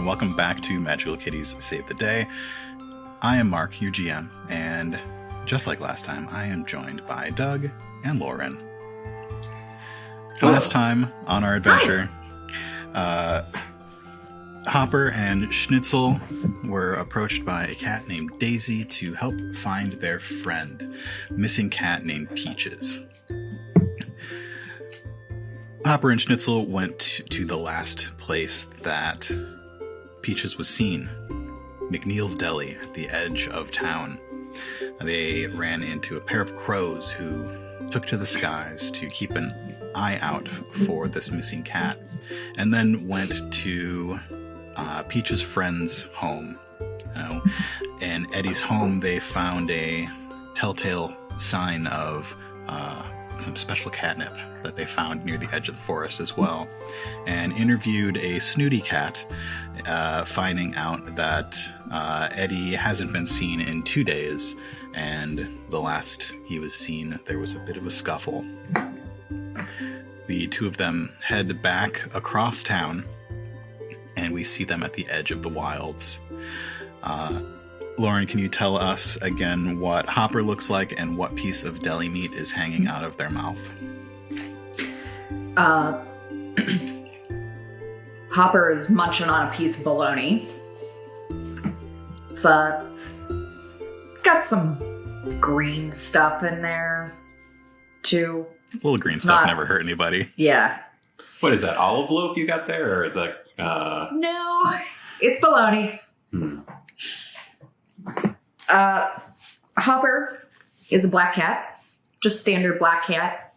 welcome back to Magical Kitties Save the Day. I am Mark, your GM, and just like last time, I am joined by Doug and Lauren. Hello. Last time on our adventure, Hoppurr and Schnitzel were approached by a cat named Daisy to help find their friend, missing cat named Peaches. Hoppurr and Schnitzel went to the last place that Peaches was seen, McNeil's Deli at the edge of town. They ran into a pair of crows who took to the skies to keep an eye out for this missing cat, and then went to Peach's friend's home. In Eddie's home, they found a telltale sign of some special catnip that they found near the edge of the forest as well, and interviewed a snooty cat, finding out that Eddie hasn't been seen in 2 days, and the last he was seen, there was a bit of a scuffle. The two of them head back across town, and we see them at the edge of the wilds. Lauren, can you tell us again what Hoppurr looks like and what piece of deli meat is hanging out of their mouth? Hoppurr is munching on a piece of bologna. It's got some green stuff in there, too. A little green stuff never hurt anybody. Yeah. What is that, olive loaf you got there, or is that... No, it's bologna. Hoppurr is a black cat, just standard black cat.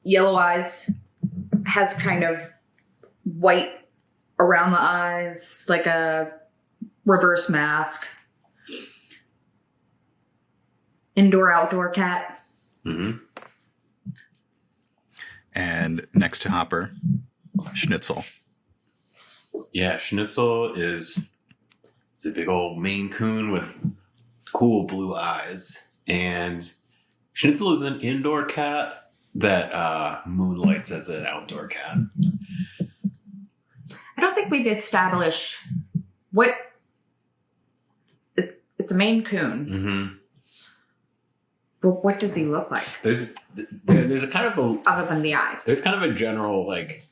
Yellow eyes, has kind of white around the eyes, like a reverse mask. Indoor-outdoor cat. Mm-hmm. And next to Hoppurr, Schnitzel. Yeah, Schnitzel is a big old Maine Coon with cool blue eyes. And Schnitzel is an indoor cat that moonlights as an outdoor cat. I don't think we've established what... It's a Maine Coon. Mm-hmm. But what does he look like? There's a kind of a... Other than the eyes. There's kind of a general, like,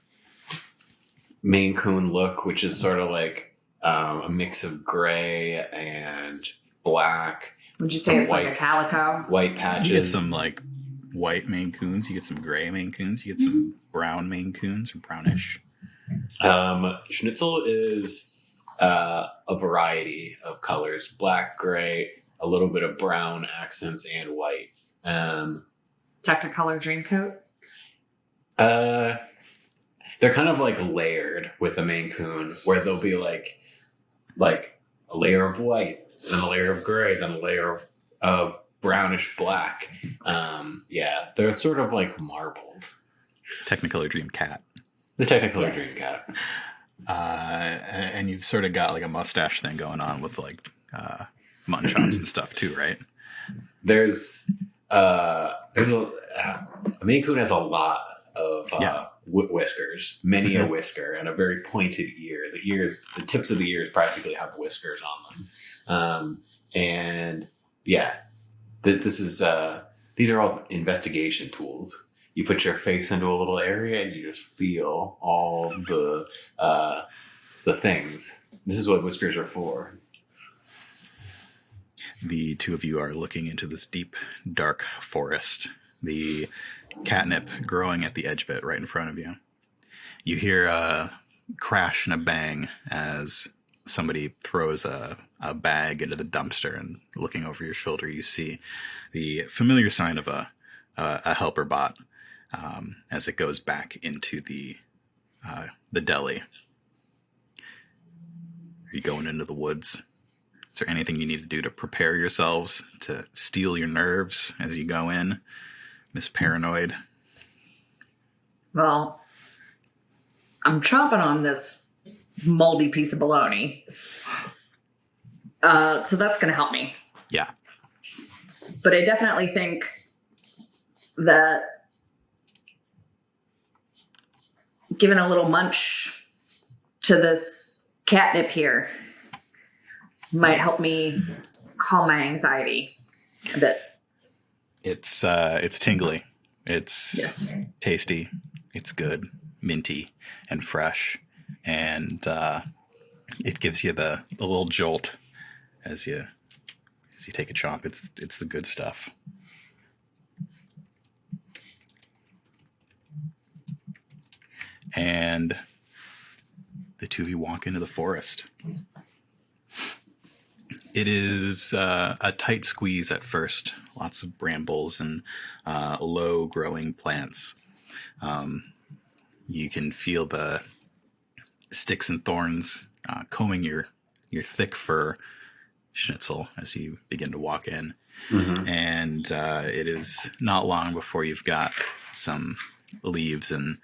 Maine Coon look, which is sort of like a mix of gray and black. Would you say it's white, like a calico? White patches. You get some, like, white Maine Coons, you get some gray Maine Coons, you get some brown Maine Coons, or brownish. Schnitzel is a variety of colors. Black, gray, a little bit of brown accents, and white. Technicolor Dreamcoat? They're kind of like layered with a Maine Coon, where they'll be like a layer of white, then a layer of gray, then a layer of brownish black. Yeah, they're sort of like marbled. Technicolor Dream Cat. The Technicolor Yes. Dream Cat. And you've sort of got like a mustache thing going on with like mutton chops and stuff too, right? There's a Maine Coon has a lot of whiskers, many a whisker, and a very pointed ear. The tips of the ears practically have whiskers on them. And yeah, these are all investigation tools. You put your face into a little area and you just feel all the things. This is what whiskers are for. The two of you are looking into this deep, dark forest. The catnip growing at the edge of it right in front of you. You hear a crash and a bang as somebody throws a bag into the dumpster, and looking over your shoulder you see the familiar sign of a helper bot as it goes back into the deli. Are you going into the woods? Is there anything you need to do to prepare yourselves to steel your nerves as you go in, Miss Paranoid? Well, I'm chomping on this moldy piece of bologna. So that's going to help me. Yeah. But I definitely think that given a little munch to this catnip here might help me calm my anxiety a bit. It's tingly. It's Yes. tasty. It's good, minty and fresh, and it gives you the little jolt as you take a chomp. It's the good stuff. And the two of you walk into the forest. It is a tight squeeze at first. Lots of brambles and low-growing plants. You can feel the sticks and thorns combing your thick fur, Schnitzel, as you begin to walk in. Mm-hmm. And it is not long before you've got some leaves and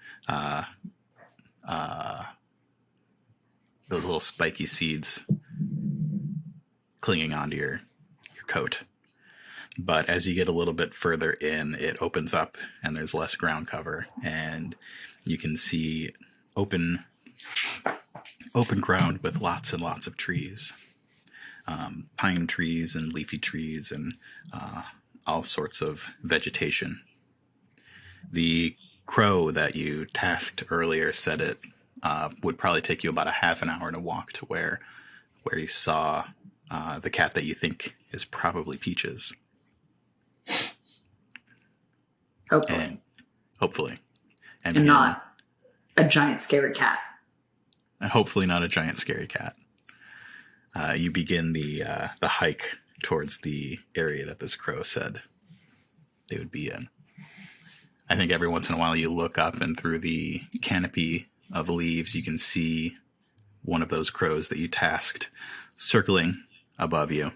those little spiky seeds clinging onto your coat. But as you get a little bit further in, it opens up and there's less ground cover, and you can see open ground with lots and lots of trees. Pine trees and leafy trees and all sorts of vegetation. The crow that you tasked earlier said it would probably take you about a half an hour to walk to where you saw the cat that you think is probably Peaches. Hopefully. And not a giant scary cat. Hopefully not a giant scary cat. You begin the hike towards the area that this crow said they would be in. I think every once in a while you look up, and through the canopy of leaves you can see one of those crows that you tasked circling above you.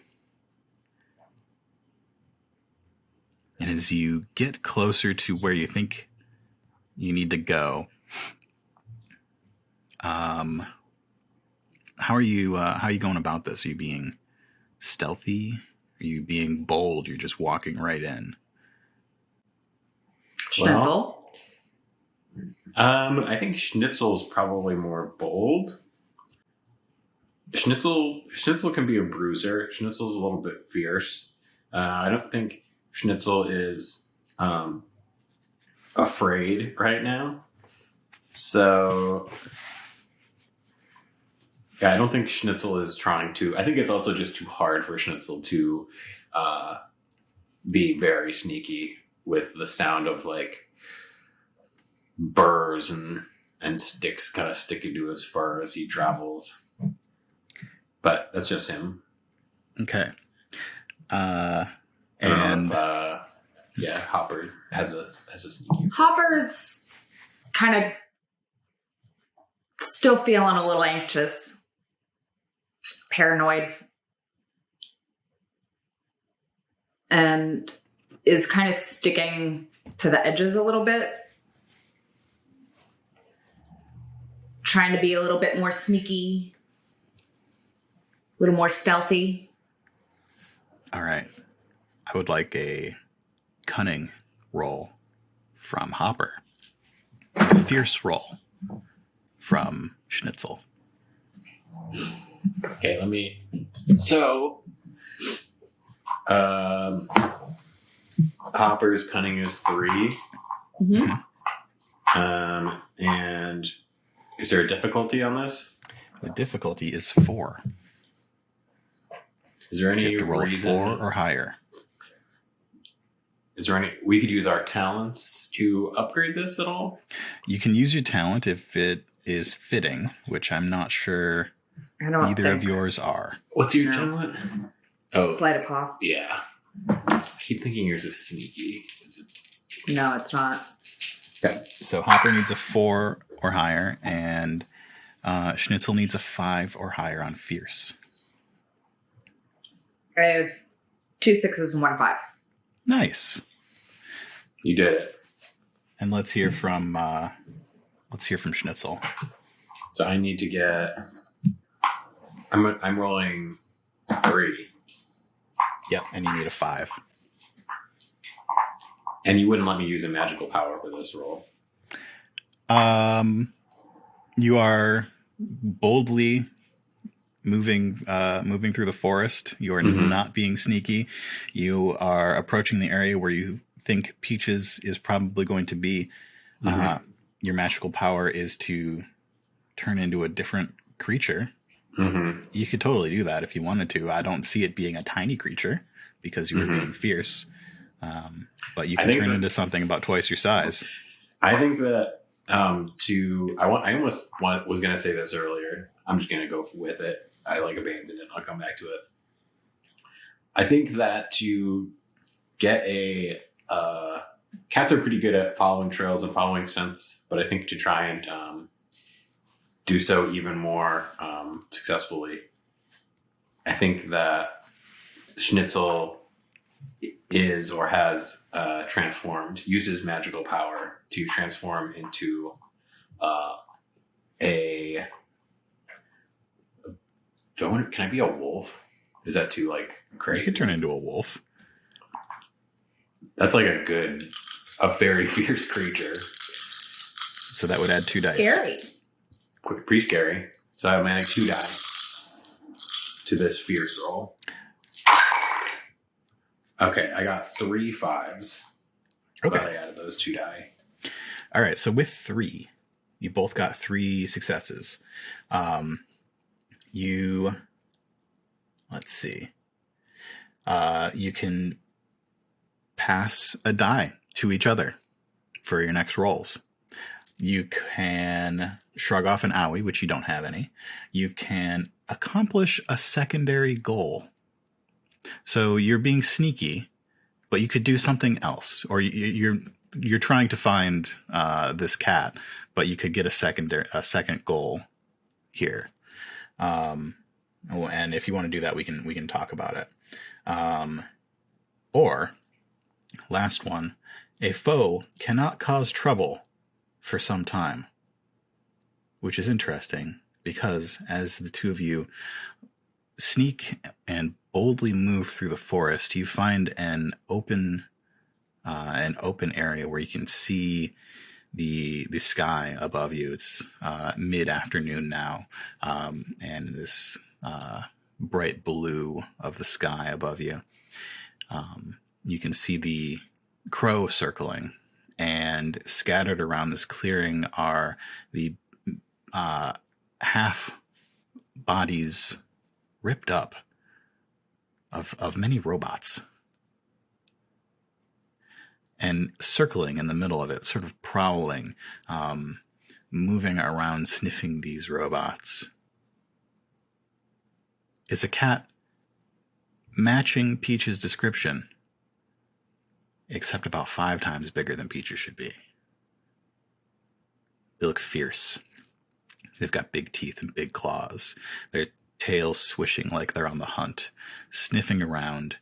And as you get closer to where you think you need to go, how are you going about this? Are you being stealthy? Are you being bold? You're just walking right in. Schnitzel? I think Schnitzel's probably more bold. Schnitzel can be a bruiser. Schnitzel's a little bit fierce. I don't think Schnitzel is afraid right now. So, yeah, I don't think Schnitzel is trying to. I think it's also just too hard for Schnitzel to be very sneaky with the sound of like burrs and sticks kind of sticking to his fur as he travels. But that's just him. Okay. And Hoppurr has a sneaky. Hoppur's kind of still feeling a little anxious, paranoid, and is kind of sticking to the edges a little bit, trying to be a little bit more sneaky, a little more stealthy. All right. I would like a cunning roll from Hoppurr. A fierce roll from Schnitzel. Okay, let me. So, Hoppur's cunning is 3. Mm-hmm. And is there a difficulty on this? The difficulty is 4. Is there any You have to roll reason? 4 or higher. Is there any? We could use our talents to upgrade this at all? You can use your talent if it is fitting, which I'm not sure I don't either think. of yours are. What's your No. talent? Oh, Sleight of paw. yeah. I keep thinking yours is sneaky. Is it? No, it's not. Okay. So Hoppurr needs a 4 or higher, and Schnitzel needs a 5 or higher on fierce. I have 2 6s and 1 5. Nice. You did it. And let's hear from Schnitzel. So I need to get. I'm rolling 3, Yep, and you need a 5. and you wouldn't let me use a magical power for this roll. You are boldly moving through the forest. You are not being sneaky. You are approaching the area where you think Peaches is probably going to be. Your magical power is to turn into a different creature. You could totally do that if you wanted to. I don't see it being a tiny creature because you were being fierce. But you can turn into something about twice your size. I think that I almost was going to say this earlier. I'm just going to go with it. I abandoned it. I'll come back to it. I think that to get a cats are pretty good at following trails and following scents, but I think to try and do so even more successfully, I think that Schnitzel is or has uses magical power to transform into can I be a wolf? Is that too crazy? You could turn into a wolf. That's a very fierce creature. So that would add 2 dice. Scary. Pretty scary. So I'm adding 2 dice to this fierce roll. Okay, I got 3 5s. Okay. Glad I added those 2 die. All right, so with 3, you both got 3 successes. Let's see. You can pass a die to each other for your next rolls. You can shrug off an owie, which you don't have any. You can accomplish a secondary goal. So you're being sneaky, but you could do something else, or you're trying to find this cat, but you could get a second goal here. And if you want to do that, we can talk about it. Or last one, a foe cannot cause trouble for some time, which is interesting because as the two of you sneak and boldly move through the forest, you find an open area where you can see the sky above you. It's mid-afternoon now, and this bright blue of the sky above you. You can see the crow circling, and scattered around this clearing are the half bodies ripped up of many robots. And circling in the middle of it, sort of prowling, moving around, sniffing these robots, is a cat matching Peach's description, except about 5 times bigger than Peach's should be. They look fierce. They've got big teeth and big claws. Their tails swishing like they're on the hunt, sniffing around,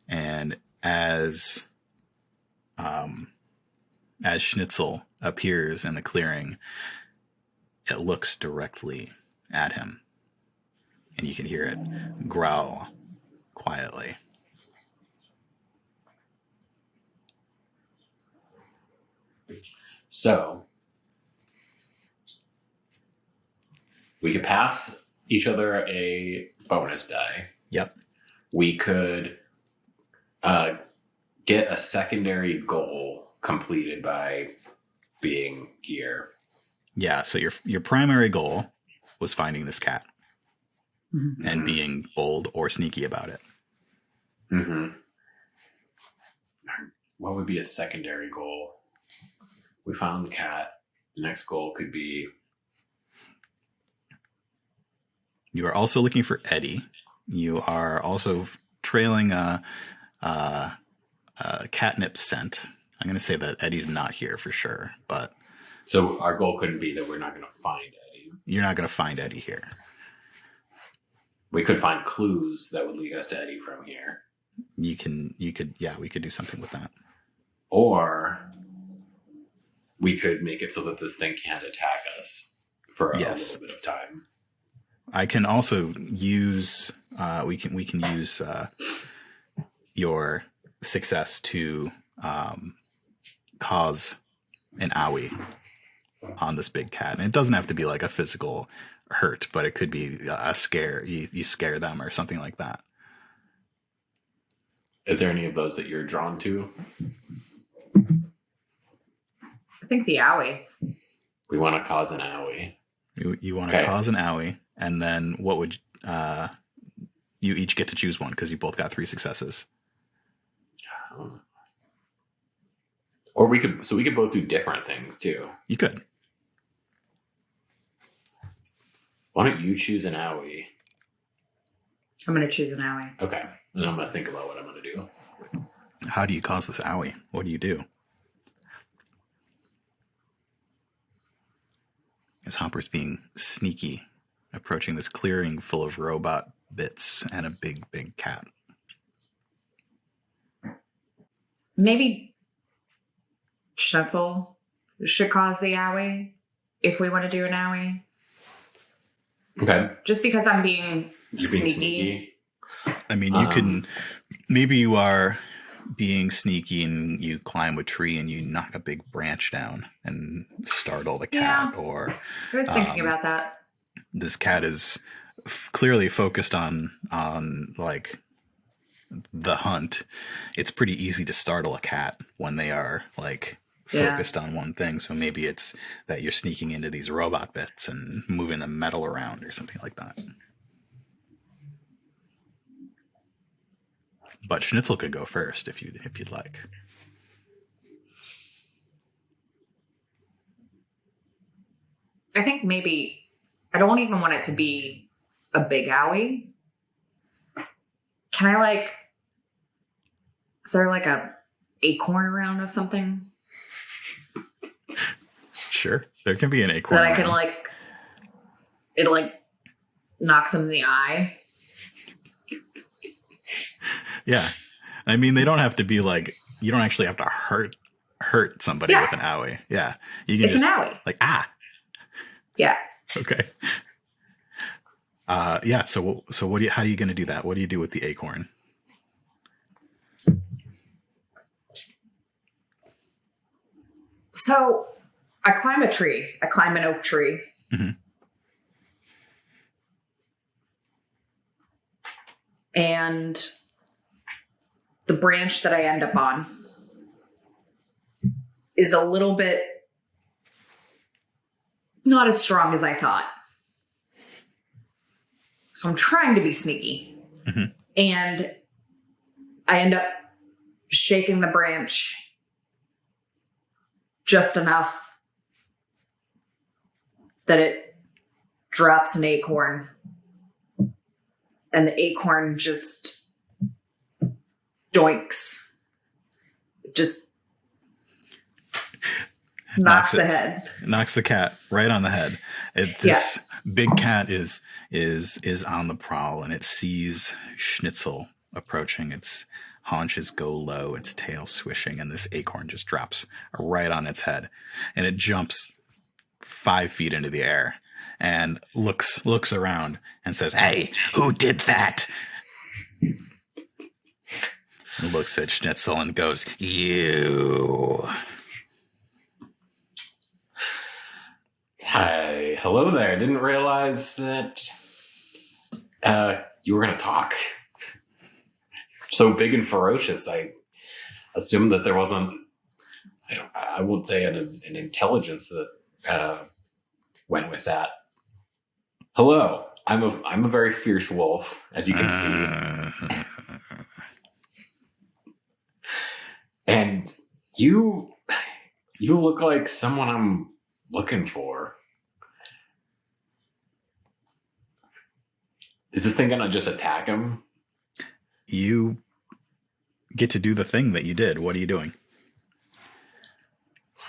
and as Schnitzel appears in the clearing, it looks directly at him, and you can hear it growl quietly. So we could pass each other a bonus die. Yep. We could get a secondary goal completed by being here. Yeah, so your primary goal was finding this cat and being bold or sneaky about it. What would be a secondary goal? We found the cat. The next goal could be... You are also looking for Eddie. You are also trailing a catnip scent. I'm going to say that Eddie's not here for sure, but... So our goal couldn't be that we're not going to find Eddie. You're not going to find Eddie here. We could find clues that would lead us to Eddie from here. We could do something with that. Or we could make it so that this thing can't attack us for a little bit of time. I can also use we can use your success to cause an owie on this big cat, and it doesn't have to be like a physical hurt, but it could be a scare. You scare them or something like that. Is there any of those that you're drawn to? I think the owie. We want to cause an owie. You want to cause an owie, and then what would you each get to choose one because you both got 3 successes. Or we could both do different things too. You could. Why don't you choose an owie? I'm going to choose an owie. Okay. And I'm going to think about what I'm going to do. How do you cause this owie? What do you do? As Hoppur's being sneaky, approaching this clearing full of robot bits and a big, big cat. Maybe Schnitzel should cause the owie if we want to do an owie. Okay. Just because I'm being You're sneaky. being sneaky. I mean, you can, maybe you are being sneaky and you climb a tree and you knock a big branch down and startle the cat. Yeah. Or I was thinking about that. this cat is clearly focused on like the hunt. It's pretty easy to startle a cat when they are like focused on one thing. So maybe it's that you're sneaking into these robot bits and moving the metal around or something like that. But Schnitzel could go first if you'd like. I think maybe I don't even want it to be a big owie. Can I like? Is there like a acorn around or something Sure, there can be an acorn that I can around. like? It like knocks him in the eye. Yeah, I mean they don't have to be like, you don't actually have to hurt somebody with an owie. Yeah, you can It's just an owie. like Yeah. Okay. Yeah. So what do you? How are you going to do that? What do you do with the acorn? So I climb a tree. I climb an oak tree. Mm-hmm. And the branch that I end up on is a little bit not as strong as I thought. So I'm trying to be sneaky. Mm-hmm. And I end up shaking the branch just enough that it drops an acorn. And the acorn just doinks. It just knocks the head. Knocks the cat right on the head. This big cat is on the prowl, and it sees Schnitzel approaching. Its haunches go low, its tail swishing, and this acorn just drops right on its head. And it jumps 5 feet into the air and looks around and says, "Hey, who did that?" And looks at Schnitzel and goes, "You." Hi, hello there. Didn't realize that you were going to talk. So big and ferocious. I assumed that there wasn't. I won't say an intelligence that went with that. Hello, I'm a very fierce wolf, as you can see, and you look like someone I'm looking for. Is this thing gonna just attack him? You get to do the thing that you did. What are you doing?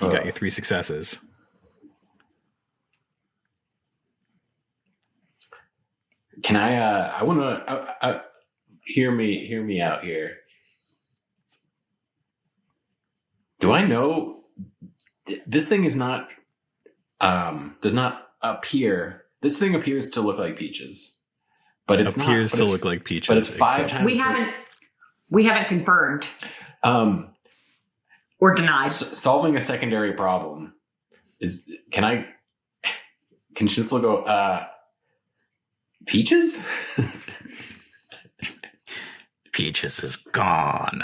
You got your 3 successes. Can I want to hear me out here. Do I know this thing is not does not appear. This thing appears to look like Peaches, but it appears to look like Peaches. But it's 5 times. We haven't confirmed or denied. Solving a secondary problem is. Can Schnitzel go? Peaches? Peaches is gone.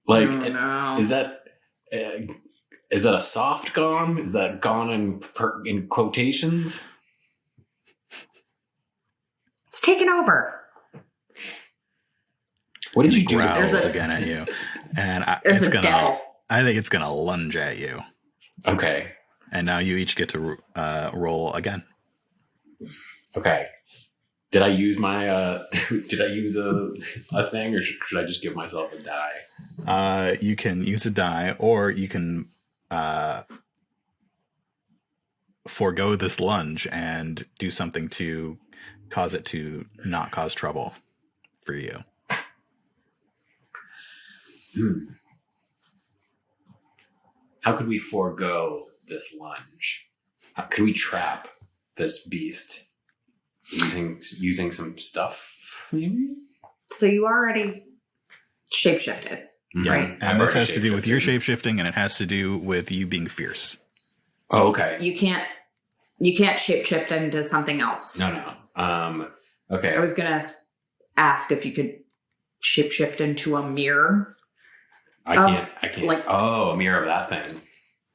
Like, Oh, no. is that a soft gone? Is that gone in quotations? It's taken over. What did It you do? growls There's a- again at you, and There's it's a gonna. devil. I think it's gonna lunge at you, Okay. and now you each get to roll again. Okay. Did I use my? Did I use a thing, or should I just give myself a die? You can use a die, or you can forego this lunge and do something to cause it to not cause trouble for you. How could we forego this lunge? How could we trap this beast using some stuff? Maybe. So you already shapeshifted. Yeah, Right. and this I've has to do with your shapeshifted. shape-shifting, and it has to do with you being fierce. Oh, okay. You can't shapeshift into something else. No. Okay. I was gonna ask if you could shapeshift into a mirror. I can't. like- Oh, a mirror of that thing.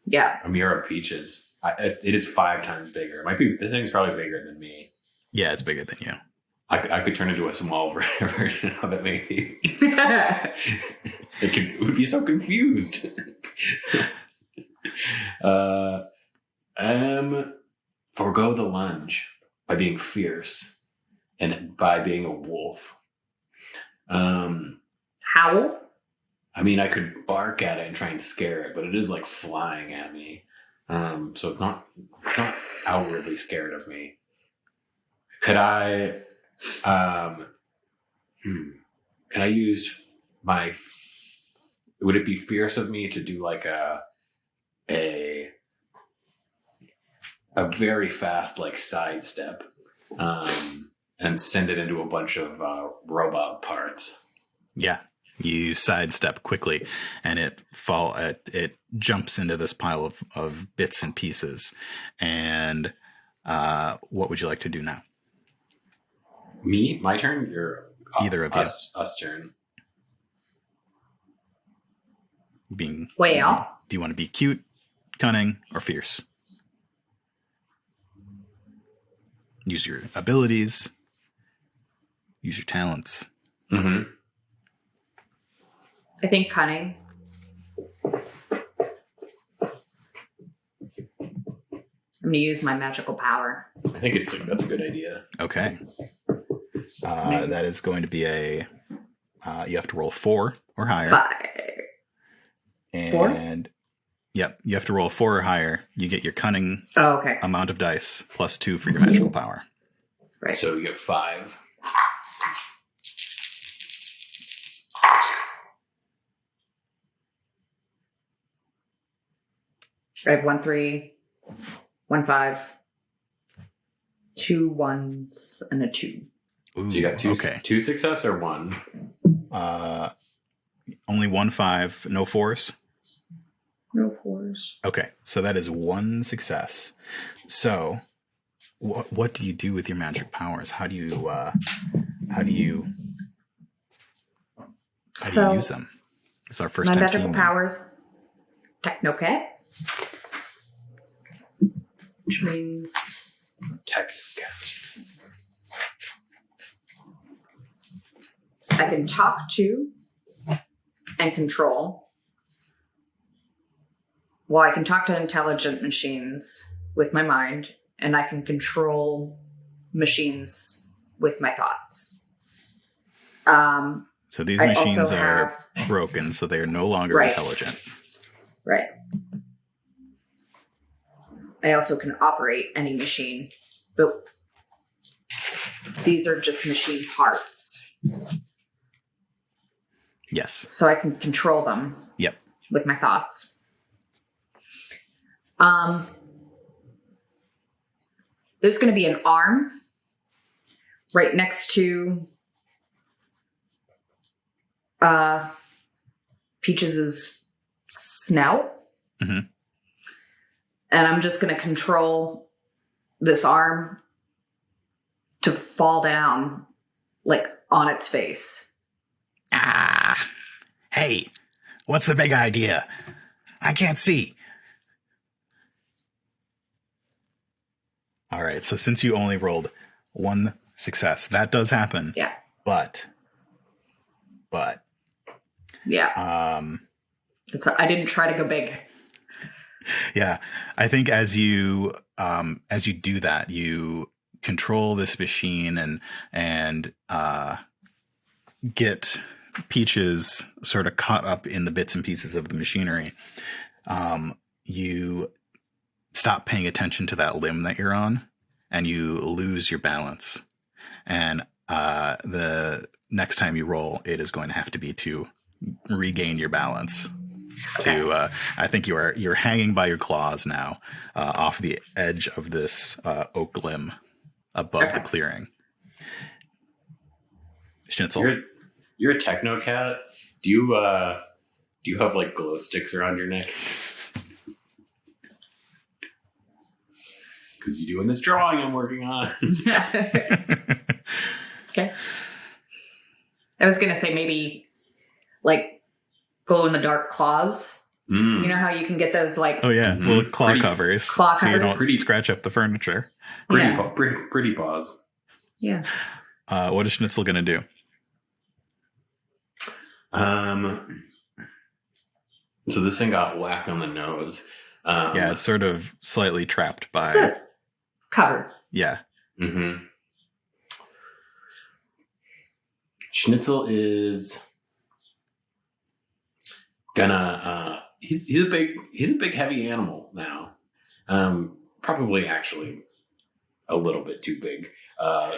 Yeah. A mirror of Peaches. It is 5 times bigger. It might be. This thing's probably bigger than me. Yeah, it's bigger than you. I could turn into a small version of it, maybe. It would be so confused. Forgo the lunge by being fierce and by being a wolf. Howl? I mean, I could bark at it and try and scare it, but it is like flying at me. So it's not outwardly scared of me. Could I, can I use would it be fierce of me to do like a very fast like sidestep, and send it into a bunch of robot parts? Yeah, you sidestep quickly, and it jumps into this pile of bits and pieces. And what would you like to do now? Me? My turn? Your Either of you. us turn. Do Well, you want to be cute, cunning, or fierce? Use your abilities. Use your talents. Mm-hmm. I think cunning. I'm gonna use my magical power. I think that's a good idea. Okay. That is going to be you have to roll 4 or higher. 5. And yep, you have to roll 4 or higher. You get your cunning Oh, okay. amount of dice plus 2 for your magical power. Right. So you get 5. I have 1 3, 1 5, 2 1s, and a 2. Ooh, So you got okay. 2 success or 1? Only 1 5, no 4s. No 4s. Okay, so that is 1 success. So, what do you do with your magic powers? How do you use them? It's our first My time magical seeing them. powers, Technocat, which means Tech. I can talk to and control. Well, I can talk to intelligent machines with my mind, and I can control machines with my thoughts. So these I machines also are have- broken, so they are no longer Right. intelligent. Right. I also can operate any machine, but these are just machine parts, Yes. so I can control them. Yep. With my thoughts. There's going to be an arm right next to Peaches' snout. Mhm. And I'm just going to control this arm to fall down, like, on its face. Ah! Hey, what's the big idea? I can't see. All right, so since you only rolled one success, that does happen. Yeah. But. Yeah. I didn't try to go big. Yeah, I think as you do that, you control this machine and get Peaches sort of caught up in the bits and pieces of the machinery. You stop paying attention to that limb that you're on, and you lose your balance. And the next time you roll, it is going to have to be to regain your balance. Okay. I think you're hanging by your claws now, off the edge of this oak limb above the clearing. Schnitzel. You're a techno cat. Do you have like glow sticks around your neck? Because you're doing this drawing I'm working on. Okay. I was gonna say maybe like glow in the dark claws. Mm. You know how you can get those like Oh yeah, little claw covers. Claw so covers. you don't scratch up the furniture. Pretty paws. Yeah. What is Schnitzel gonna do? So this thing got whacked on the nose. Yeah, it's sort of slightly trapped by. So, covered. Yeah. Mm-hmm. Schnitzel is gonna. He's a big heavy animal now. Probably actually a little bit too big of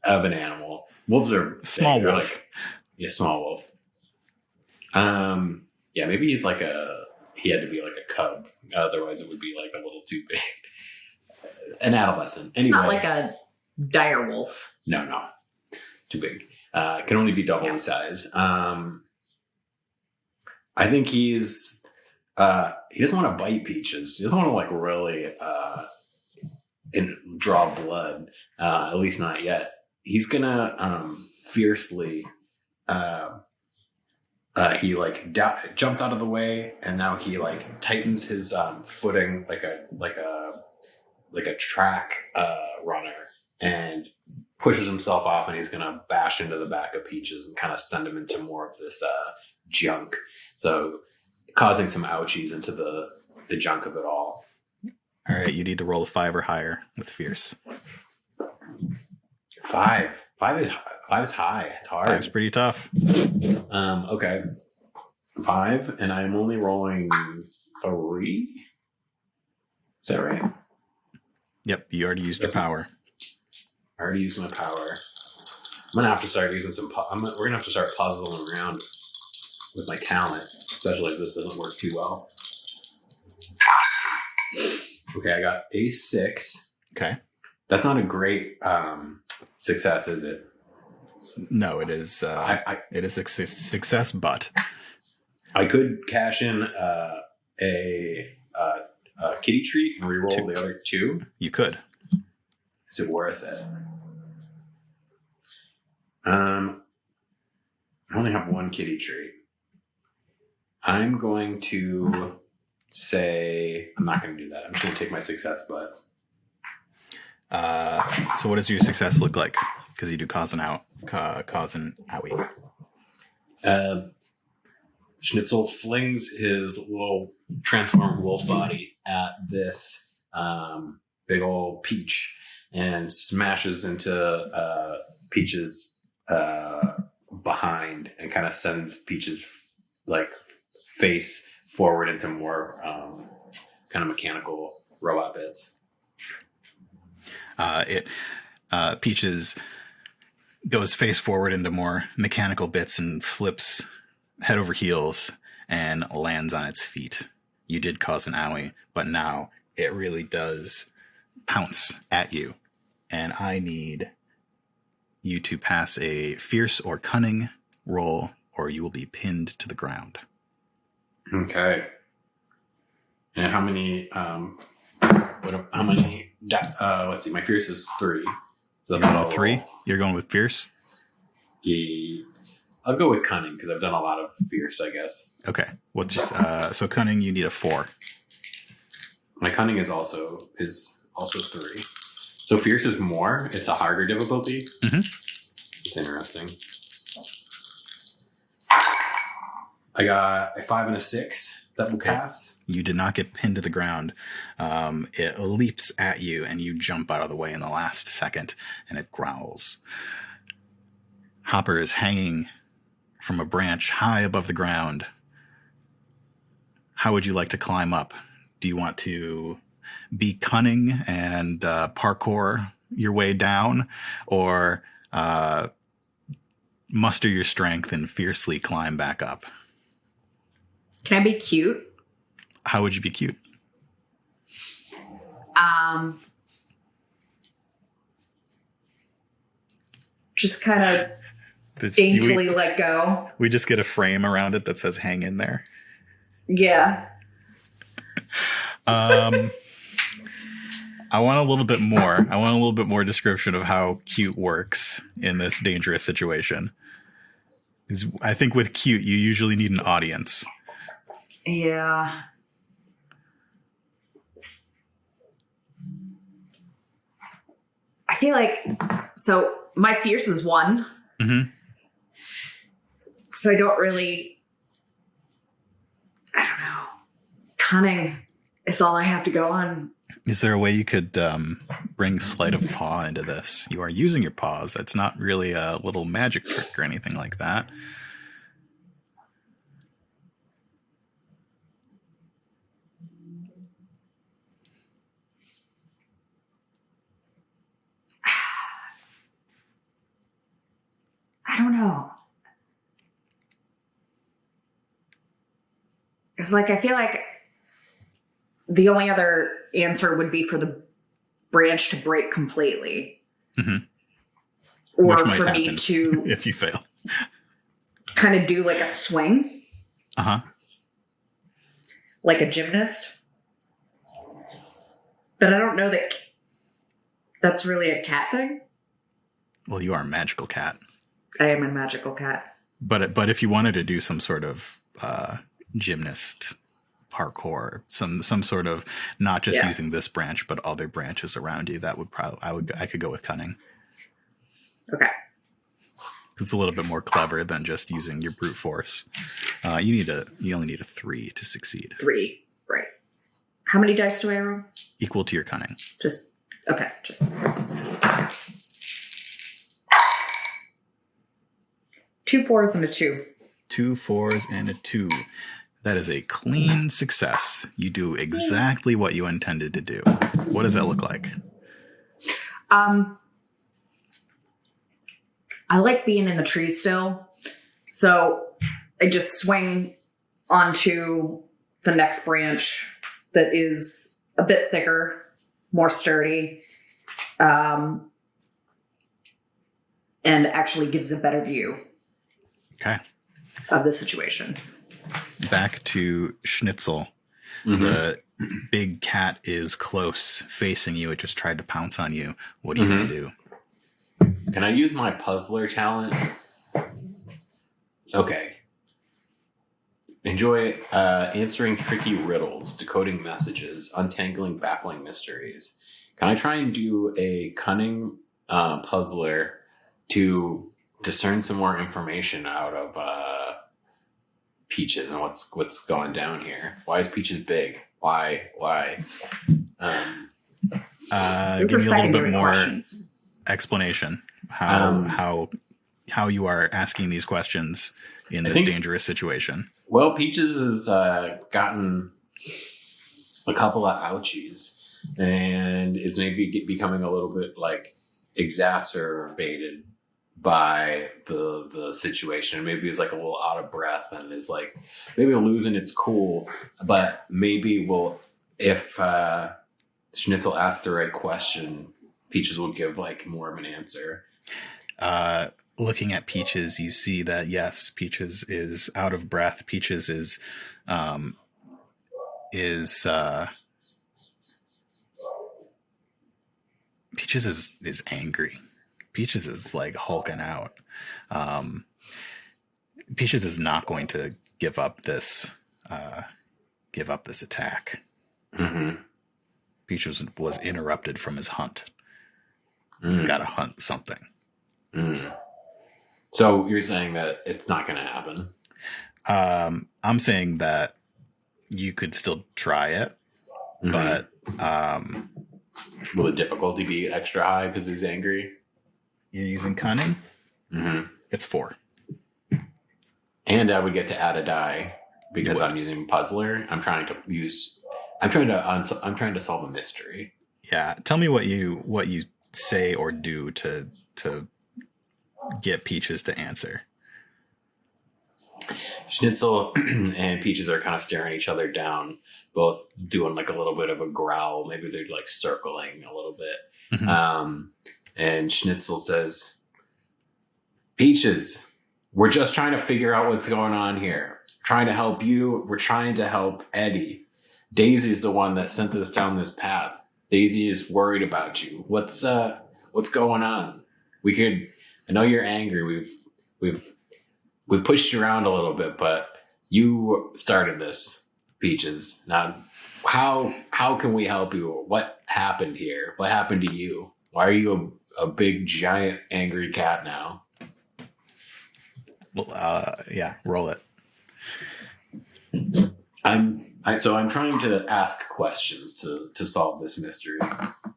an animal. Wolves are Small big. They're wolf. Small wolf. Yeah, maybe he had to be like a cub. Otherwise it would be like a little too big. An adolescent. Anyway. It's not like a dire wolf. No. Too big. Can only be double the size. I think he doesn't want to bite Peaches. He doesn't want to like really draw blood. At least not yet. He's gonna fiercely. He like jumped out of the way, and now he like tightens his footing like a track runner, and pushes himself off, and he's gonna bash into the back of Peaches and kind of send him into more of this junk. So causing some ouchies into the junk of it all. All right, you need to roll a 5 or higher with fierce. 5 is high. It's hard. 5's pretty tough. Okay. 5, and I'm only rolling 3. Is that right? Yep, you already used your power. I already used my power. I'm gonna have to start using we're gonna have to start puzzling around with my talent, especially if this doesn't work too well. Okay, I got a 6. Okay. That's not a great success, is it? No, it is. It is a success, but I could cash in a kitty treat and reroll the other 2. You could. Is it worth it? I only have 1 kitty treat. I'm going to say I'm not going to do that. I'm just going to take my success, but. So what does your success look like? Because you do cause an owie. Schnitzel flings his little transformed wolf body at this big old Peach and smashes into Peach's behind and kind of sends Peach's like face forward into more kind of mechanical robot bits. Peaches goes face forward into more mechanical bits and flips head over heels and lands on its feet. You did cause an owie, but now it really does pounce at you. And I need you to pass a fierce or cunning roll, or you will be pinned to the ground. Okay. And how many? Let's see. My fierce is 3. So You're going with 3? You're going with fierce? Yeah, I'll go with cunning because I've done a lot of fierce, I guess. Okay. What's so cunning? You need a 4. My cunning is also 3. So fierce is more. It's a harder difficulty. Mm-hmm. It's interesting. I got a 5 and a 6 that will pass. You did not get pinned to the ground. It leaps at you, and you jump out of the way in the last second, and it growls. Hoppurr is hanging from a branch high above the ground. How would you like to climb up? Do you want to be cunning and parkour your way down, or muster your strength and fiercely climb back up? Can I be cute? How would you be cute? Just kind of daintily let go. We just get a frame around it that says hang in there. Yeah. I want a little bit more. I want a little bit more description of how cute works in this dangerous situation. Because I think with cute, you usually need an audience. Yeah. I feel like, so my fierce is 1. Mm-hmm. So I don't really, I don't know. Cunning is all I have to go on. Is there a way you could bring sleight of paw into this? You are using your paws. It's not really a little magic trick or anything like that. I don't know. It's like, I feel like the only other answer would be for the branch to break completely. Mm-hmm. Or for me to... if you fail. Kind of do like a swing. Uh-huh. Like a gymnast. But I don't know that that's really a cat thing. Well, you are a magical cat. I am a magical cat. But if you wanted to do some sort of gymnast parkour, some sort of not just using this branch but other branches around you, that would I could go with cunning. Okay. It's a little bit more clever than just using your brute force. You only need a 3 to succeed. 3, right? How many dice do I roll? Equal to your cunning. Just 2 4s and a 2. 2 4s and a 2. That is a clean success. You do exactly what you intended to do. What does that look like? I like being in the tree still. So I just swing onto the next branch that is a bit thicker, more sturdy, and actually gives a better view. Okay. Of the situation. Back to Schnitzel. Mm-hmm. The big cat is close, facing you. It just tried to pounce on you. What are you going to do? Can I use my puzzler talent? Okay. Enjoy answering tricky riddles, decoding messages, untangling baffling mysteries. Can I try and do a cunning puzzler to discern some more information out of Peaches and what's going down here? Why is Peaches big? Why? Give me a little bit more questions. Explanation. How you are asking these questions in this dangerous situation. Well, Peaches has gotten a couple of ouchies and is maybe becoming a little bit like exacerbated by the situation. Maybe it's like a little out of breath and is like maybe losing its cool, but maybe if Schnitzel asks the right question, Peaches will give like more of an answer. Looking at Peaches, you see that yes, Peaches is out of breath. Peaches is angry. Peaches is like hulking out. Peaches is not going to give up this attack. Mm-hmm. Peaches was interrupted from his hunt. He's got to hunt something. So you're saying that it's not going to happen? I'm saying that you could still try it, but will the difficulty be extra high because he's angry? You're using cunning. It's 4. And I would get to add a die because I'm using puzzler. I'm trying to solve a mystery. Yeah, tell me what you say or do to get Peaches to answer. Schnitzel and Peaches are kind of staring each other down, both doing like a little bit of a growl. Maybe they're like circling a little bit. And Schnitzel says, Peaches, we're just trying to figure out what's going on here. Trying to help you. We're trying to help Eddie. Daisy's the one that sent us down this path. Daisy is worried about you. What's going on? I know you're angry. We've pushed you around a little bit, but you started this, Peaches. Now, how can we help you? What happened here? What happened to you? Why are you a big, giant, angry cat now? Well, yeah, roll it. I'm trying to ask questions to solve this mystery.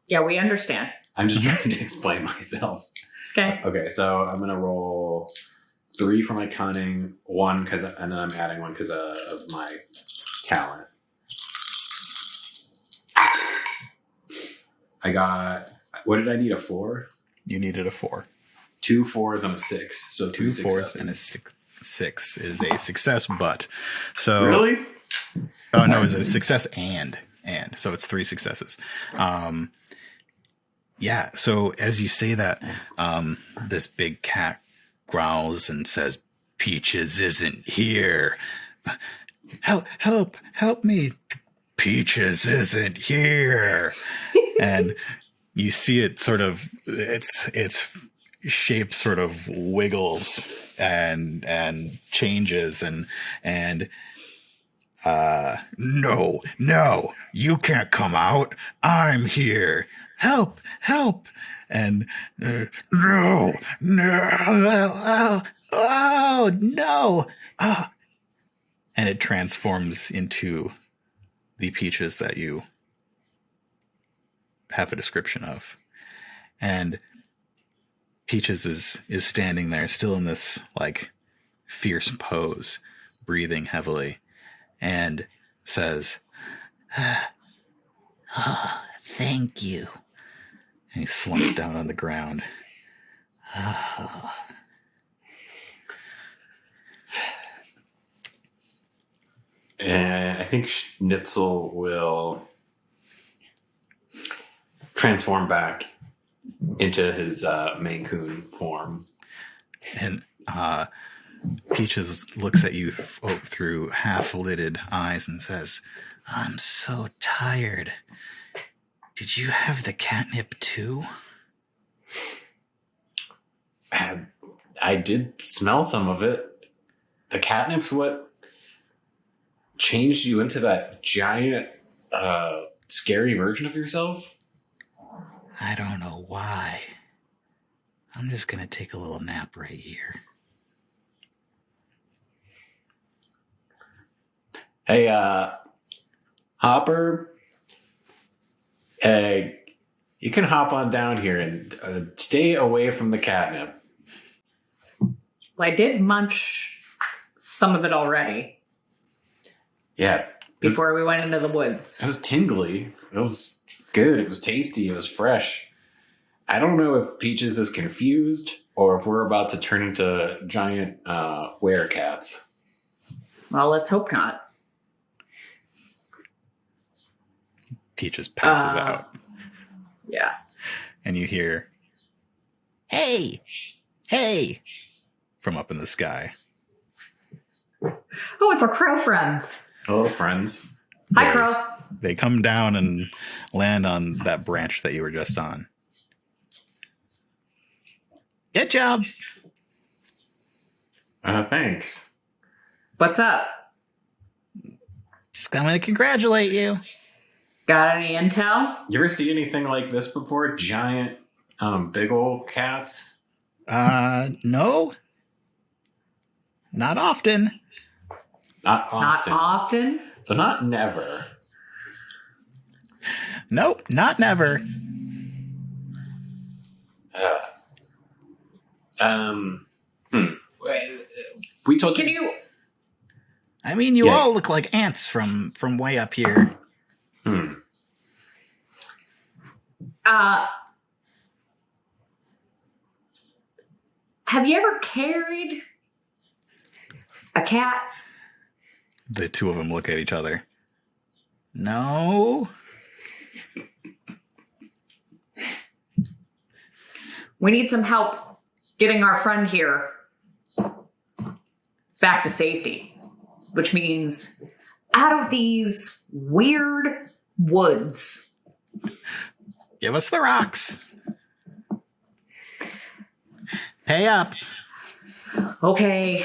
Yeah, we understand. I'm just trying to explain myself. Okay. Okay, so I'm gonna roll 3 for my cunning, 1 and then I'm adding 1 because of my talent. I got. What did I need? A 4? You needed a 4. 2 4s and a 6. So 2 4s and a 6 is a success, but so really? Oh no, it's a success and so it's 3 successes. Yeah. So as you say that, this big cat growls and says, "Peaches isn't here. Help me. Peaches isn't here." And you see it sort of, its shape sort of wiggles and changes and no, you can't come out. I'm here. Help. And no, oh no. Oh. And it transforms into the Peaches that you have a description of. And Peaches is standing there still in this like fierce pose, breathing heavily, and says, "Oh, thank you." And he slumps down on the ground. Oh. And I think Schnitzel will transform back into his Maine Coon form. And Peaches looks at you through half-lidded eyes and says, "I'm so tired. Did you have the catnip too?" I did smell some of it. The catnip's what changed you into that giant, scary version of yourself? I don't know why. I'm just going to take a little nap right here. Hey, Hoppurr, you can hop on down here and stay away from the catnip. Well, I did munch some of it already. Yeah. Before we went into the woods. It was tingly. It was good. It was tasty. It was fresh. I don't know if Peaches is confused or if we're about to turn into giant werecats. Well, let's hope not. Peaches passes out. Yeah. And you hear, "Hey, from up in the sky. Oh, it's our crow friends. Hello, friends. Hi, crow. They come down and land on that branch that you were just on. Good job. Thanks. What's up? Just coming to congratulate you. Got any intel? You ever see anything like this before? Giant, big old cats? No. Not often. Not often. Not often. So not never. Nope, not never. We told Can you? I mean, you Yeah. all look like ants from way up here. Have you ever carried a cat? The two of them look at each other. No. We need some help getting our friend here back to safety, which means out of these weird woods. Give us the rocks. Pay up. Okay.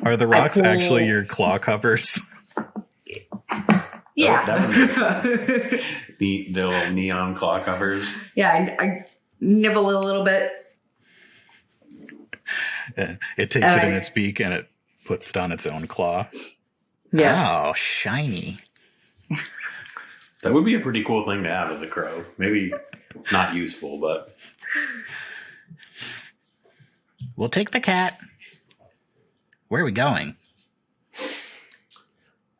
Are the rocks pull- actually your claw covers? Yeah. That would make sense. The little neon claw covers. Yeah, I nibble a little bit. It takes it in its beak and it puts it on its own claw. Yeah. Oh, shiny. That would be a pretty cool thing to have as a crow. Maybe not useful, but... We'll take the cat. Where are we going?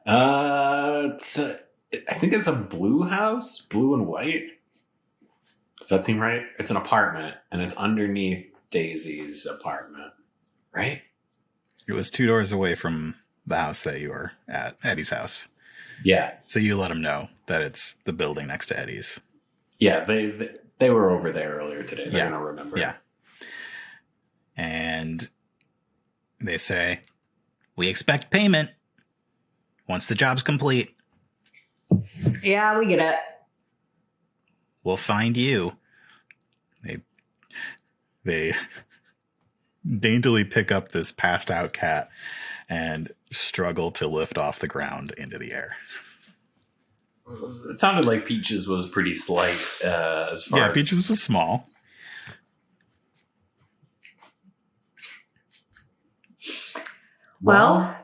I think it's a blue house, blue and white. Does that seem right? It's an apartment, and it's underneath Daisy's apartment, right? It was 2 doors away from the house that you were at, Eddie's house. Yeah, So you let him know that it's the building next to Eddie's. yeah. They were over there earlier today. They're Yeah. gonna remember. Yeah. And they say, we expect payment once the job's complete. Yeah, we get it. We'll find you. They daintily pick up this passed out cat and struggle to lift off the ground into the air. It sounded like Peaches was pretty slight as far Yeah, as... Peaches was small. Well,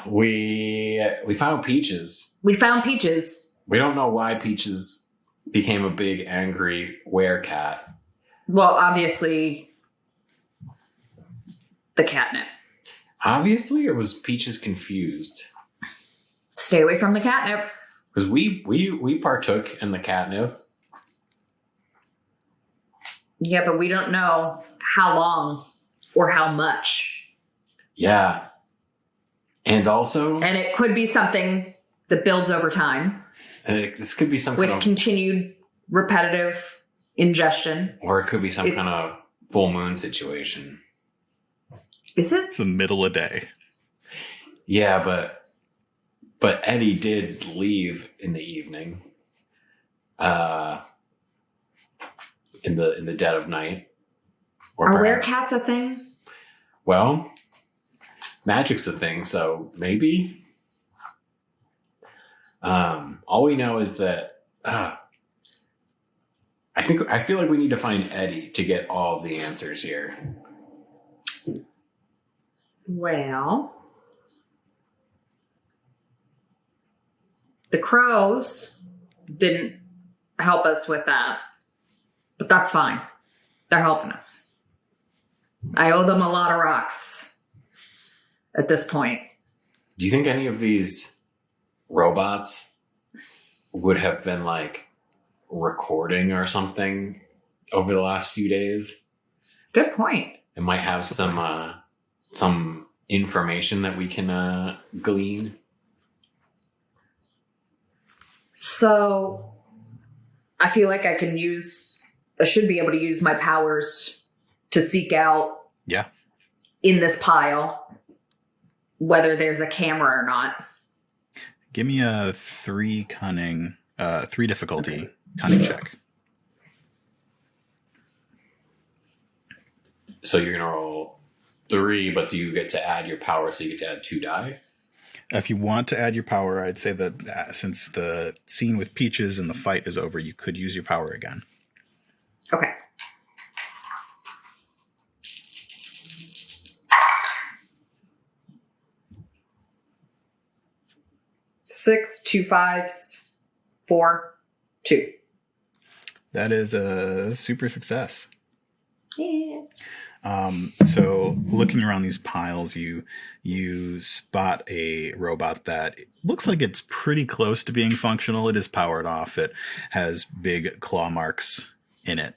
we found Peaches. we found Peaches. We don't know why Peaches became a big angry werecat. Well, obviously, the catnip. Obviously, or was Peaches confused? Stay away from the catnip. Because we partook in the catnip. Yeah, but we don't know how long or how much. Yeah. And also, And it could be something that builds over time this could be some with kind of, continued repetitive ingestion. or it could be some kind of full moon situation. Is it? It's the middle of the day. Yeah, but Eddie did leave in the evening. In the dead of night. Or Are perhaps- werecats a thing? Well, magic's a thing, so maybe. All we know is that I feel like we need to find Eddie to get all of the answers here. Well, the crows didn't help us with that, but that's fine. They're helping us. I owe them a lot of rocks at this point. Do you think any of these robots would have been like recording or something over the last few days? Good point. It might have some information that we can glean. So I feel like I should be able to use my powers to seek out Yeah. in this pile whether there's a camera or not. Give me a 3 difficulty cunning check. So you're gonna roll 3, but do you get to add your power? So you get to add 2 die. If you want to add your power, I'd say that since the scene with Peaches and the fight is over, you could use your power again. Okay. Six, 2 5s, 4, 2. That is a super success. Yeah. So looking around these piles, you spot a robot that looks like it's pretty close to being functional. It is powered off. It has big claw marks in it,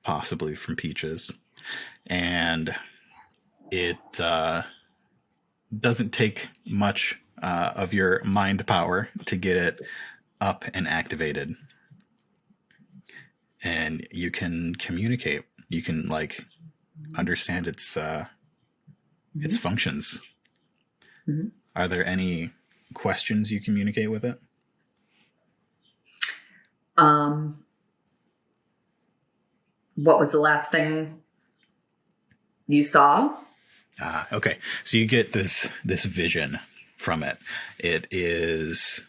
possibly from Peaches. And it doesn't take much of your mind power to get it up and activated. And you can communicate. You can understand its functions. Mm-hmm. Are there any questions you communicate with it? What was the last thing you saw? Okay. So you get this vision from it. It is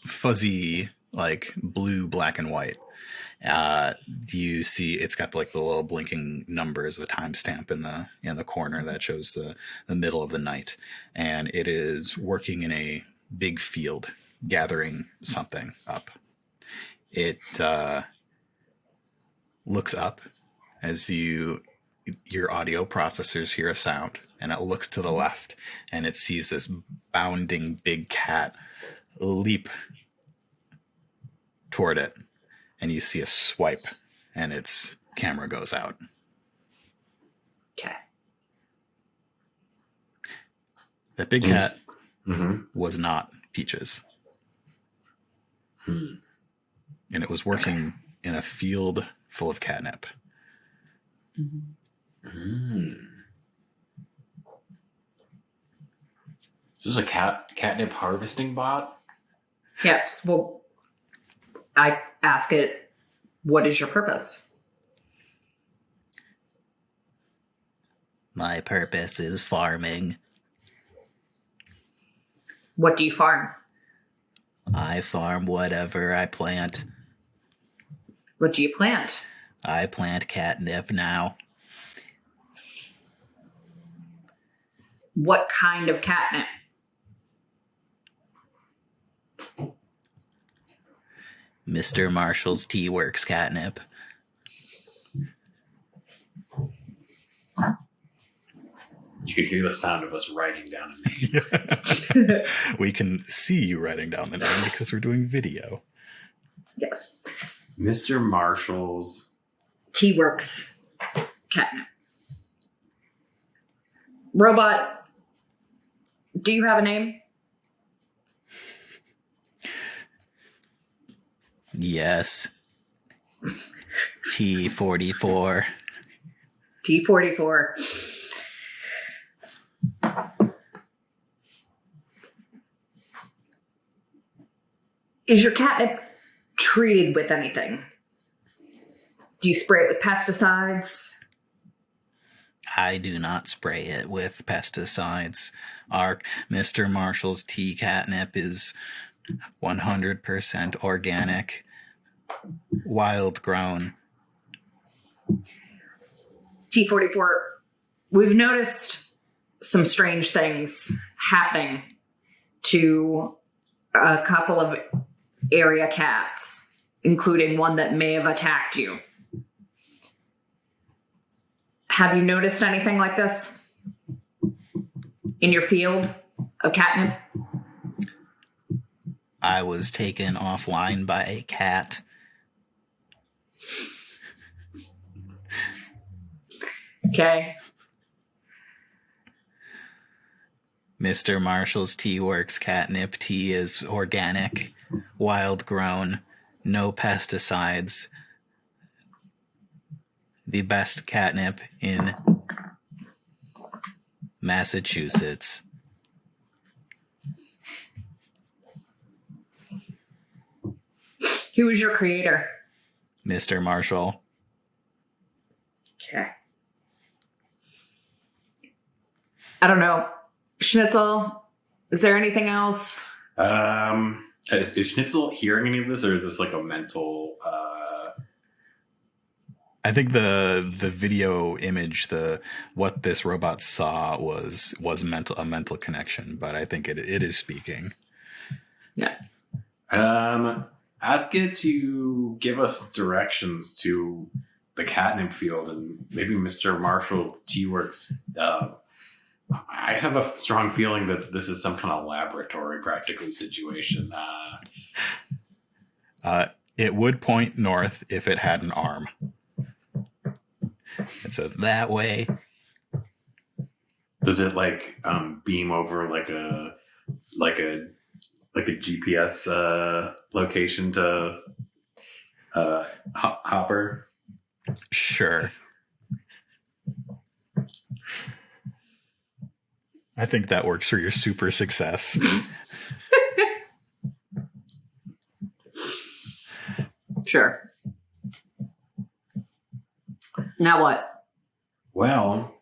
fuzzy, like blue, black, and white. You see it's got the little blinking numbers of a timestamp in the corner that shows the middle of the night, and it is working in a big field gathering something up. It looks up as your audio processors hear a sound, and it looks to the left and it sees this bounding big cat leap toward it. And you see a swipe, and its camera goes out. Okay. That big cat was not Peaches. And it was working in a field full of catnip. Is this a catnip harvesting bot? Yes. Well, I ask it, what is your purpose? My purpose is farming. What do you farm? I farm whatever I plant. What do you plant? I plant catnip now. What kind of catnip? Mr. Marshall's Tea Works catnip. You could hear the sound of us writing down a name. We can see you writing down the name because we're doing video. Yes. Mr. Marshall's Tea Works catnip. Robot, do you have a name? Yes. T44. T44. Is your catnip treated with anything? Do you spray it with pesticides? I do not spray it with pesticides. Our Mr. Marshall's tea catnip is 100% organic, wild grown. T44, we've noticed some strange things happening to a couple of area cats, including one that may have attacked you. Have you noticed anything like this in your field of catnip? I was taken offline by a cat. Okay. Mr. Marshall's Tea Works catnip tea is organic, wild grown, no pesticides. The best catnip in Massachusetts. Who is your creator? Mr. Marshall. Okay. I don't know. Schnitzel, is there anything else? Is Schnitzel hearing any of this, or is this like a mental? I think the video image, what this robot saw was a mental connection, but I think it is speaking. Yeah. Ask it to give us directions to the catnip field, and maybe Mr. Marshall T-Works. I have a strong feeling that this is some kind of laboratory practically situation. It would point north if it had an arm. It says that way. Does it like beam over like a GPS location to Hoppurr? Sure. I think that works for your super success. Sure. Now what? Well,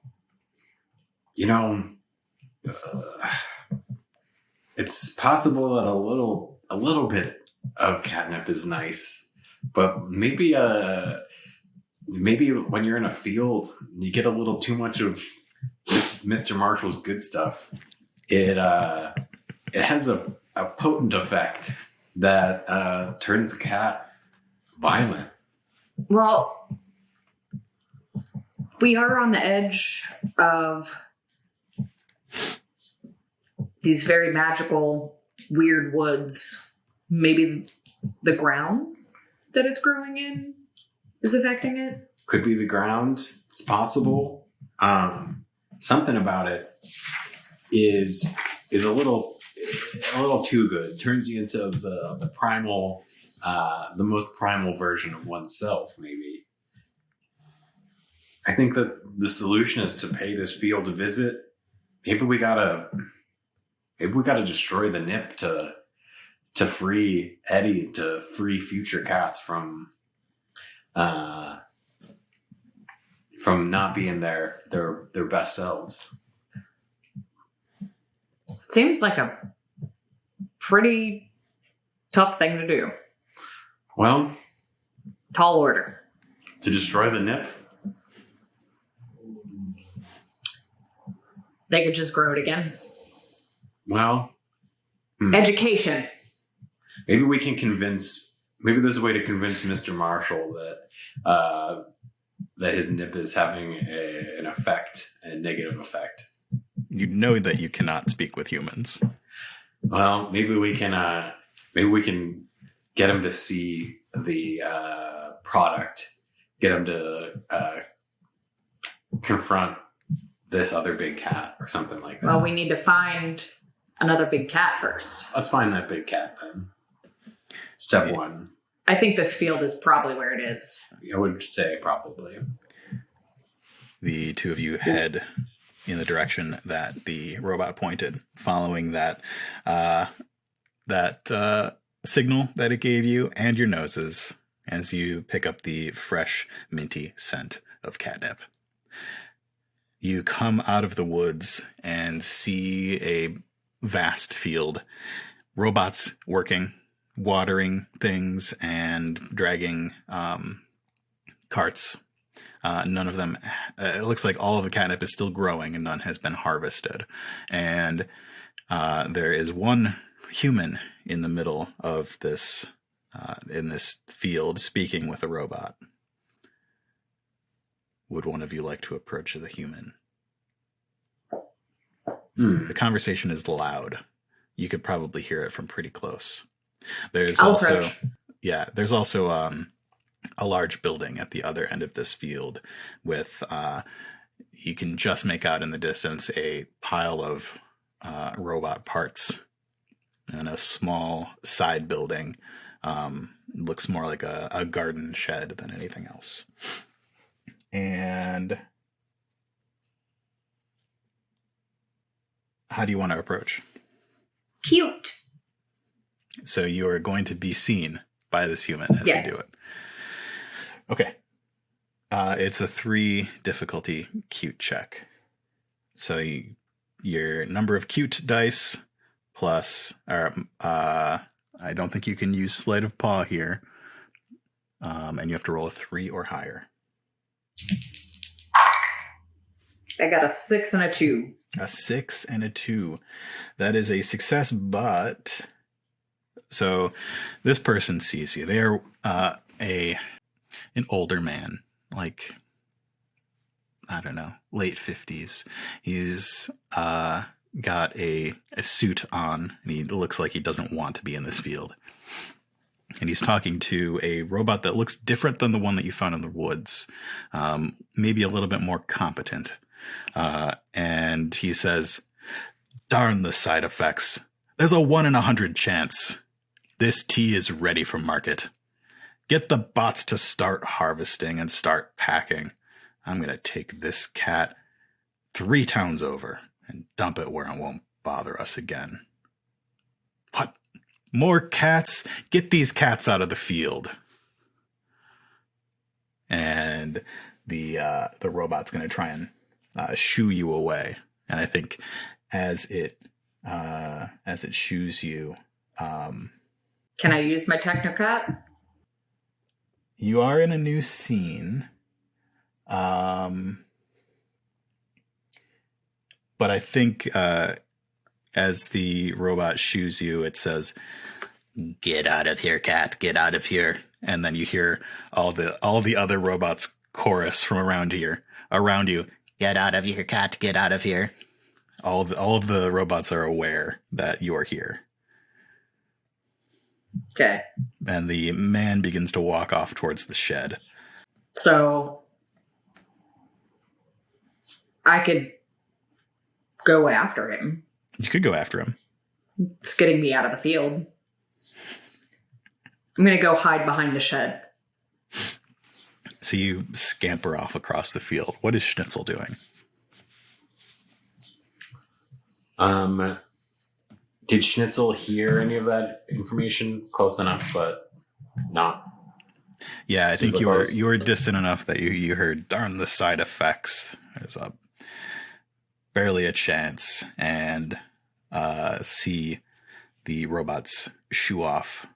it's possible that a little bit of catnip is nice, but maybe when you're in a field, you get a little too much of Mr. Marshall's good stuff. It has a potent effect that turns a cat violent. Well, we are on the edge of these very magical, weird woods. Maybe the ground that it's growing in is affecting it. Could be the ground. It's possible. Something about it is a little too good. Turns you into the primal, the most primal version of oneself. Maybe. I think that the solution is to pay this field a visit. Maybe we gotta destroy the nip to free Eddie, to free future cats from not being their best selves. Seems like a pretty tough thing to do. Well, Tall order. to destroy the nip. They could just grow it again. Well, Education. maybe we can convince. Maybe there's a way to convince Mr. Marshall that his nip is having a negative effect. You know that you cannot speak with humans. Well, maybe we can get him to see the product, get him to confront this other big cat or something like that. Well, we need to find another big cat first. Let's find that big cat then. Step one. I think this field is probably where it is. I would say probably. The two of you head in the direction that the robot pointed, following that signal that it gave you and your noses as you pick up the fresh, minty scent of catnip. You come out of the woods and see a vast field. Robots working, watering things, and dragging carts. None of them, it looks like all of the catnip is still growing and none has been harvested. And there is one human in the middle of this, in this field, speaking with a robot. Would one of you like to approach the human? The conversation is loud. You could probably hear it from pretty close. There's approach. There's also a large building at the other end of this field with, you can just make out in the distance a pile of robot parts and a small side building. Looks more like a garden shed than anything else. And how do you want to approach? Cute. So you are going to be seen by this human as you do it. Okay. It's a 3 difficulty cute check. So your number of cute dice plus, I don't think you can use sleight of paw here. And you have to roll a 3 or higher. I got a 6 and a 2. A 6 and a 2. That is a success, but... So this person sees you. They're an older man, like, I don't know, late 50s. He's got a suit on, and he looks like he doesn't want to be in this field. And he's talking to a robot that looks different than the one that you found in the woods. Maybe a little bit more competent. And he says, "Darn the side effects. There's a 1 in 100 chance. This tea is ready for market. Get the bots to start harvesting and start packing. I'm going to take this cat 3 towns over and dump it where it won't bother us again." What? More cats? Get these cats out of the field. And the robot's going to try and shoo you away. And I think as it shoos you, Can I use my Technocat? you are in a new scene. But I think as the robot shoos you, it says, "Get out of here, cat, get out of here." And then you hear all the other robots chorus from around you. "Get out of here, cat, get out of here." All of the robots are aware that you are here. Okay. And the man begins to walk off towards the shed. So I could go after him. You could go after him. It's getting me out of the field. I'm going to go hide behind the shed. So you scamper off across the field. What is Schnitzel doing? Did Schnitzel hear any of that information? Close enough, but not. Yeah, I think super you were close. distant enough that you heard, "Darn the side effects." There's barely a chance, and see the robots shoo off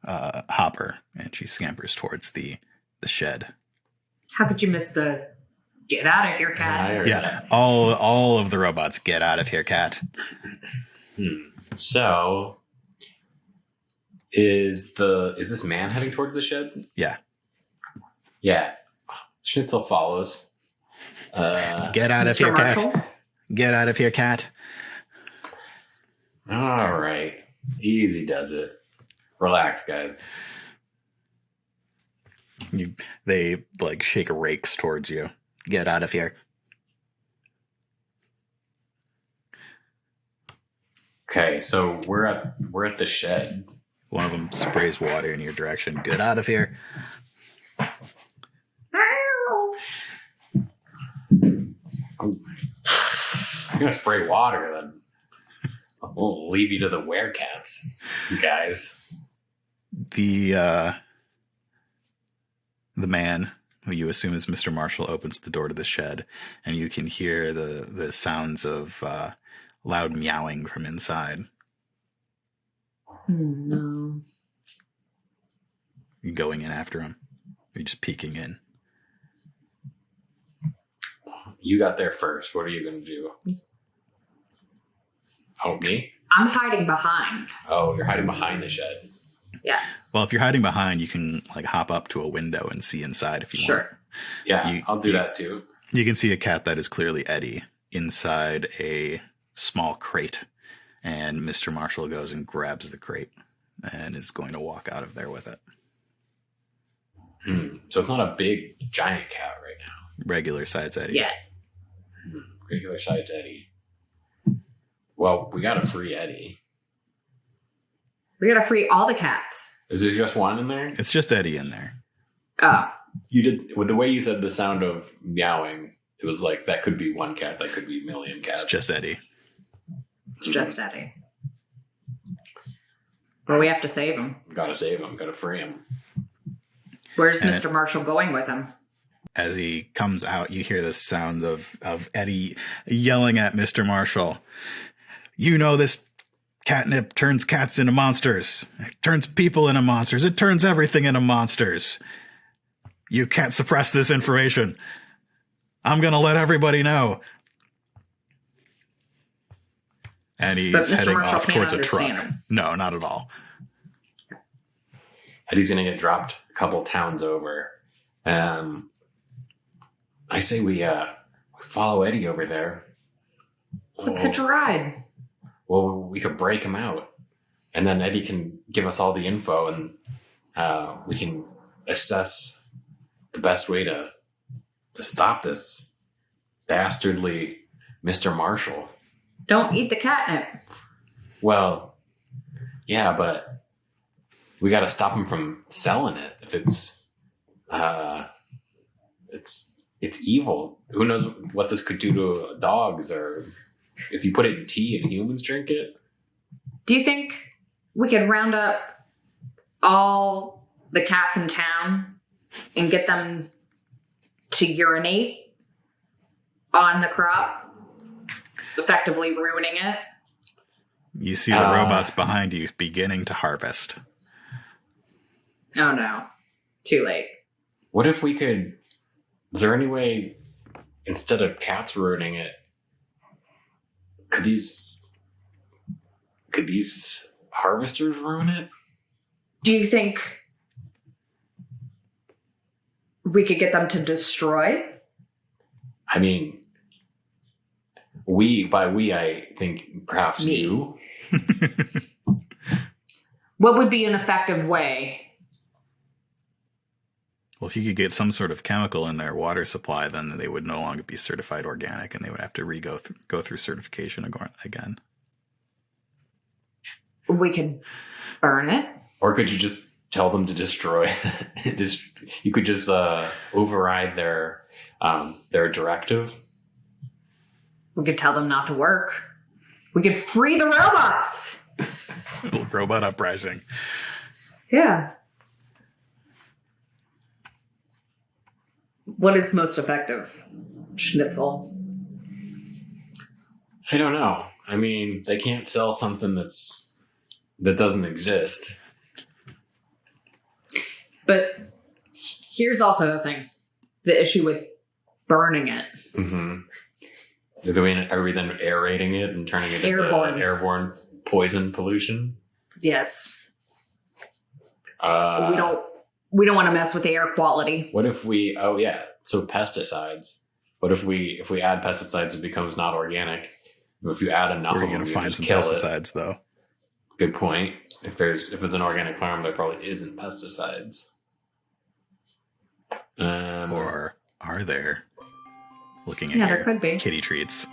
Hoppurr, and she scampers towards the shed. How could you miss the "get out of here, I cat"? heard Yeah, that. all of the robots, "Get out of here, cat." So, is this man heading towards the shed? Yeah. Yeah. Schnitzel follows. Get out of Mr. here, Marshall? cat. Get out of here, cat. All right. Easy does it. Relax, guys. They like shake rakes towards you. "Get out of here." Okay, so we're at the shed. One of them sprays water in your direction. "Get out of here." I'm gonna spray water, then we'll leave you to the werecats, guys. The man, who you assume is Mr. Marshall, opens the door to the shed, and you can hear the sounds of loud meowing from inside. No. You going in after him? You're just peeking in. You got there first. What are you gonna do? Oh, me? I'm hiding behind. Oh, you're hiding behind the shed. Yeah, Well, if you're hiding behind, you can like hop up to a window and see inside if you want. sure. Yeah, I'll do that too. You can see a cat that is clearly Eddie inside a small crate, and Mr. Marshall goes and grabs the crate and is going to walk out of there with it. So it's not a big giant cat right now. Regular size Eddie. Yeah. Regular sized Eddie. Well, we got a free Eddie. We gotta free all the cats. Is there just one in there? It's just Eddie in there. Oh. You did with the way you said the sound of meowing. It was like that could be one cat. That could be a million cats. It's just Eddie. It's just Eddie. Well, we have to save him. Gotta save him. Gotta free him. Where's And Mr. Marshall going with him? as he comes out, you hear the sound of Eddie yelling at Mr. Marshall. You know this catnip turns cats into monsters. It turns people into monsters. It turns everything into monsters. You can't suppress this information. I'm going to let everybody know. And he's heading off towards a truck. No, not at all. Eddie's going to get dropped a couple towns over. I say we follow Eddie over there. Let's hitch a ride. Well, we could break him out. And then Eddie can give us all the info and we can assess the best way to stop this dastardly Mr. Marshall. Don't eat the catnip. Well, yeah, but we got to stop him from selling it. If it's evil. Who knows what this could do to dogs, or if you put it in tea and humans drink it. Do you think we could round up all the cats in town and get them to urinate on the crop? Effectively ruining it. You see the robots behind you beginning to harvest. Oh no. Too late. What if we could... Is there any way, instead of cats ruining it, could these harvesters ruin it? Do you think we could get them to destroy? I mean... I think perhaps Me. you. What would be an effective way? Well, if you could get some sort of chemical in their water supply, then they would no longer be certified organic, and they would have to go through certification again. We could burn it. Or could you just tell them to destroy? You could just override their directive. We could tell them not to work. We could free the robots. Robot uprising. Yeah. What is most effective? Schnitzel. I don't know. I mean, they can't sell something that doesn't exist. But here's also the thing. The issue with burning it. Mm-hmm. Are we then aerating it and turning it into airborne poison pollution? Yes. We don't want to mess with the air quality. What if we? Oh yeah. So pesticides. What if we add pesticides, it becomes not organic? If you add enough of them, you're going to find some kill pesticides, though. Good point. If it's an organic farm, there probably isn't pesticides. Or are there? Looking at there could be kitty treats.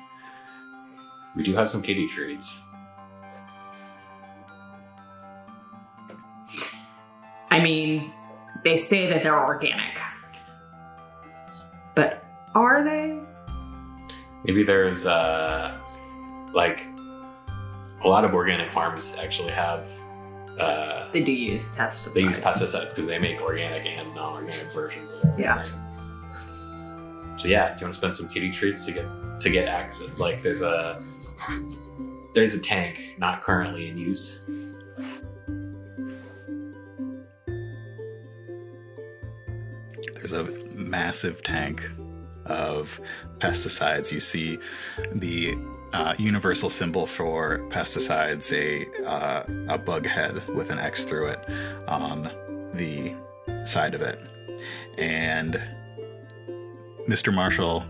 We do have some kitty treats. I mean, they say that they're organic. But are they? Maybe there's like a lot of organic farms actually have they do use pesticides. They use pesticides because they make organic and non-organic versions of everything. Yeah. So yeah, do you want to spend some kitty treats to get access? Like there's a tank not currently in use. There's a massive tank of pesticides. You see the universal symbol for pesticides, a bug head with an X through it on the side of it. And Mr. Marshall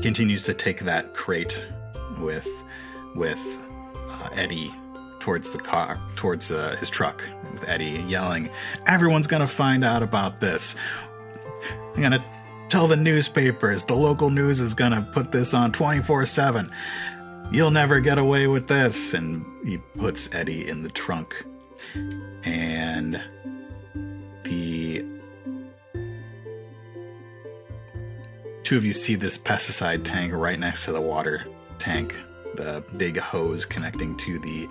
continues to take that crate with Eddie towards the car, towards his truck, with Eddie yelling, "Everyone's gonna find out about this. I'm gonna tell the newspapers. The local news is gonna put this on 24/7. You'll never get away with this." And he puts Eddie in the trunk. And the two of you see this pesticide tank right next to the water tank, the big hose connecting to the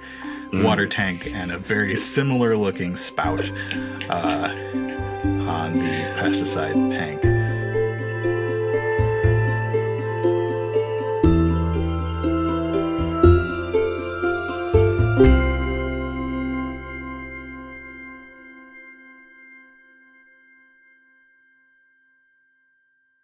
water tank, and a very similar looking spout on the pesticide tank.